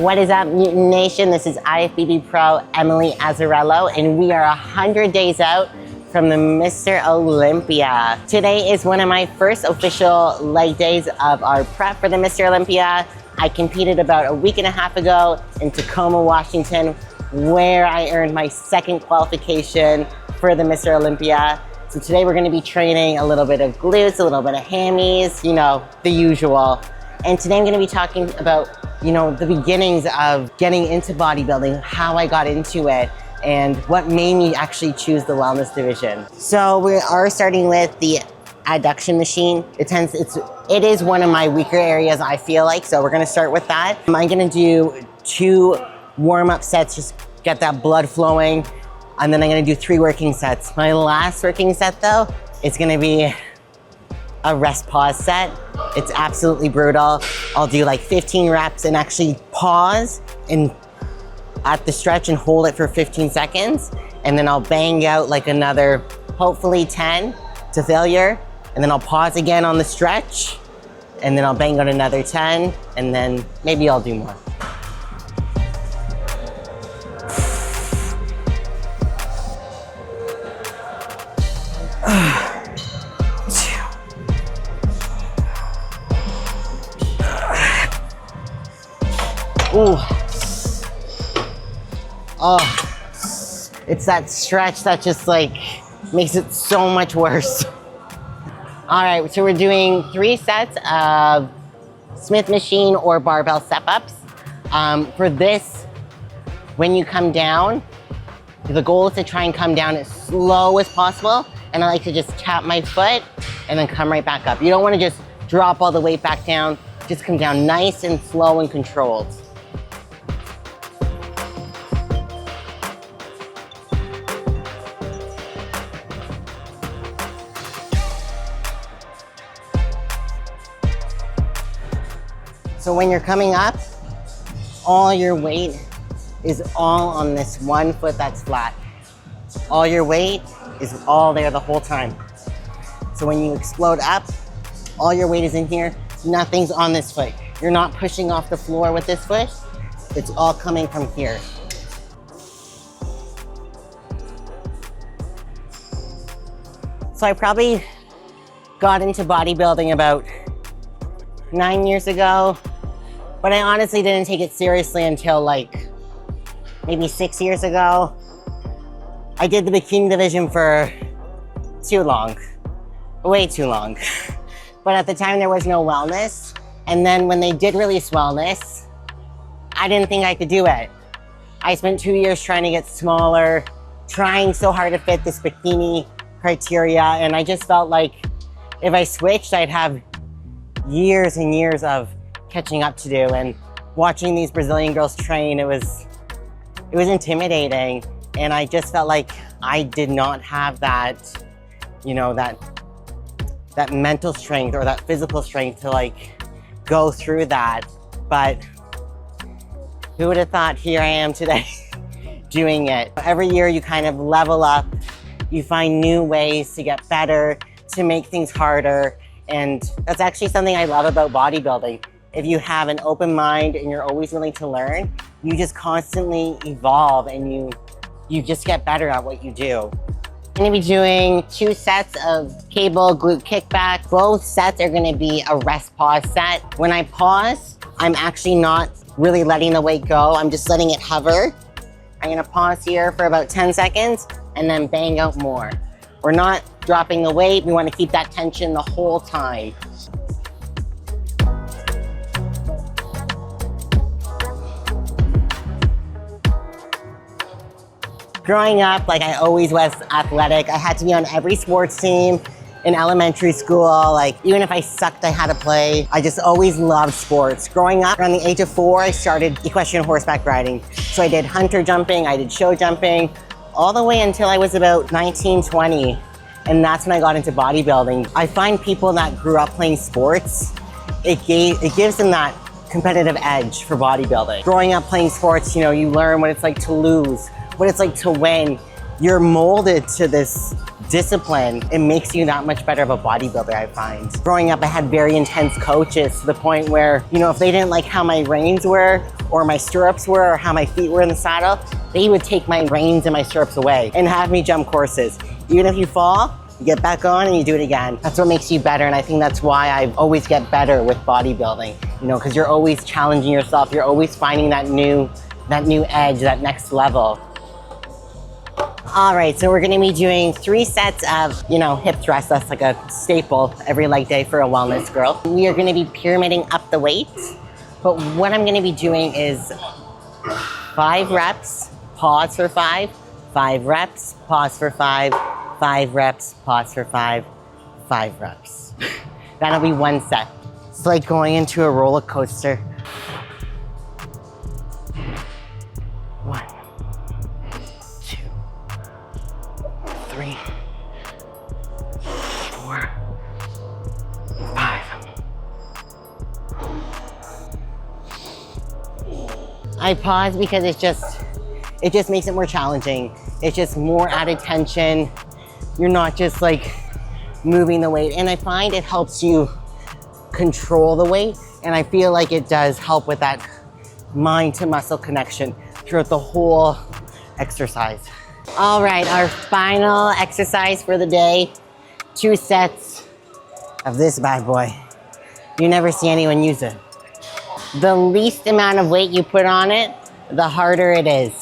What is up, Mutant Nation? This is IFBB Pro Emily Azzarello, and we are 100 days out from the Mr. Olympia. Today is one of my first official leg days of our prep for the Mr. Olympia. I competed about a week and a half ago in Tacoma, Washington, where I earned my second qualification for the Mr. Olympia. So today we're gonna be training a little bit of glutes, a little bit of hammies, you know, the usual. And today I'm gonna be talking about, you know, the beginnings of getting into bodybuilding, how I got into it, and what made me actually choose the wellness division. So we are starting with the Adduction Machine. It is one of my weaker areas, I feel like, so we're gonna start with that. I'm gonna do 2 warm-up sets, just get that blood flowing, and then I'm gonna do 3 working sets. My last working set though, is gonna be a rest pause set. It's absolutely brutal. I'll do like 15 reps and actually pause and at the stretch and hold it for 15 seconds. And then I'll bang out like another, hopefully 10 to failure. And then I'll pause again on the stretch. And then I'll bang out another 10. And then maybe I'll do more. Ooh. Oh, it's that stretch that just like makes it so much worse. All right, so we're doing 3 sets of Smith machine or barbell step-ups. For this, when you come down, the goal is to try and come down as slow as possible. And I like to just tap my foot and then come right back up. You don't want to just drop all the weight back down. Just come down nice and slow and controlled. So when you're coming up, all your weight is all on this one foot that's flat. All your weight is all there the whole time. So when you explode up, all your weight is in here, nothing's on this foot. You're not pushing off the floor with this foot, it's all coming from here. So I probably got into bodybuilding about 9 years ago, but I honestly didn't take it seriously until like maybe 6 years ago. I did the bikini division for too long, way too long. But at the time there was no wellness. And then when they did release wellness, I didn't think I could do it. I spent 2 years trying to get smaller, trying so hard to fit this bikini criteria. And I just felt like if I switched, I'd have years and years of catching up to do. And watching these Brazilian girls train, it was intimidating. And I just felt like I did not have that, you know, that mental strength or that physical strength to like go through that. But who would have thought here I am today doing it. Every year you kind of level up, you find new ways to get better, to make things harder. And that's actually something I love about bodybuilding. If you have an open mind and you're always willing to learn, you just constantly evolve and you just get better at what you do. I'm gonna be doing 2 sets of cable glute kickback. Both sets are gonna be a rest pause set. When I pause, I'm actually not really letting the weight go. I'm just letting it hover. I'm gonna pause here for about 10 seconds and then bang out more. We're not dropping the weight. We wanna keep that tension the whole time. Growing up, like I always was athletic. I had to be on every sports team in elementary school. Like even if I sucked, I had to play. I just always loved sports. Growing up, around the age of 4, I started equestrian horseback riding. So I did hunter jumping, I did show jumping, all the way until I was about 19, 20. And that's when I got into bodybuilding. I find people that grew up playing sports, it gives them that competitive edge for bodybuilding. Growing up playing sports, you know, you learn what it's like to lose, what it's like to win. You're molded to this discipline. It makes you that much better of a bodybuilder, I find. Growing up, I had very intense coaches to the point where, you know, if they didn't like how my reins were or my stirrups were, or how my feet were in the saddle, they would take my reins and my stirrups away and have me jump courses. Even if you fall, you get back on and you do it again. That's what makes you better, and I think that's why I always get better with bodybuilding, you know, because you're always challenging yourself, you're always finding that new edge, that next level. All right, so we're gonna be doing 3 sets of, you know, hip thrusts. That's like a staple every leg day for a wellness girl. We are gonna be pyramiding up the weight, but what I'm gonna be doing is 5 reps, pause for 5, 5 reps, pause for 5, 5 reps, pause for 5, 5 reps. That'll be 1 set. It's like going into a roller coaster. 1, 2, 3, 4, 5. I pause because it just makes it more challenging. It's just more added tension. You're not just like moving the weight. And I find it helps you control the weight. And I feel like it does help with that mind to muscle connection throughout the whole exercise. All right, our final exercise for the day, 2 sets of this bad boy. You never see anyone use it. The least amount of weight you put on it, the harder it is.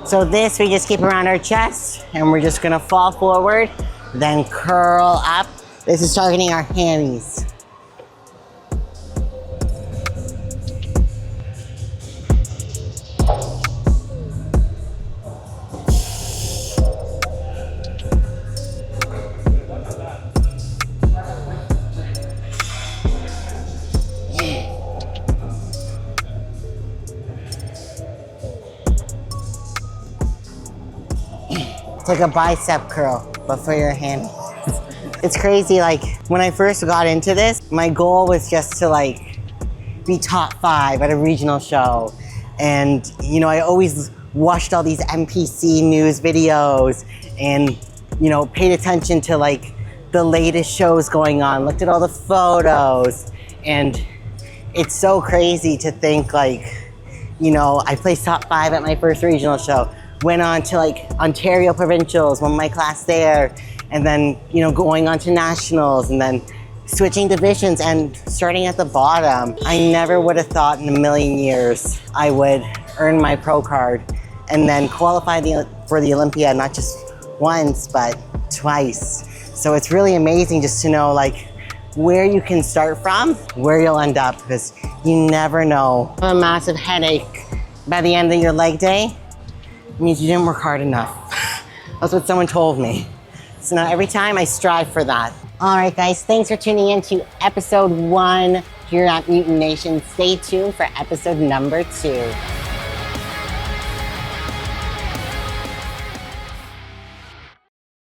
So this we just keep around our chest, and we're just gonna fall forward, then curl up. This is targeting our hammies. It's like a bicep curl, but for your hand. It's crazy, like when I first got into this, my goal was just to like be top 5 at a regional show. And you know, I always watched all these NPC news videos and, you know, paid attention to like the latest shows going on, looked at all the photos. And it's so crazy to think like, you know, I placed top 5 at my first regional show. Went on to like Ontario Provincials, won my class there, and then, you know, going on to nationals, and then switching divisions and starting at the bottom. I never would have thought in a million years I would earn my pro card and then qualify for the Olympia, not just once, but twice. So it's really amazing just to know like where you can start from, where you'll end up, because you never know. A massive headache by the end of your leg day means you didn't work hard enough. That's what someone told me. So now every time I strive for that. All right, guys, thanks for tuning in to episode 1 here at Mutant Nation. Stay tuned for episode number 2.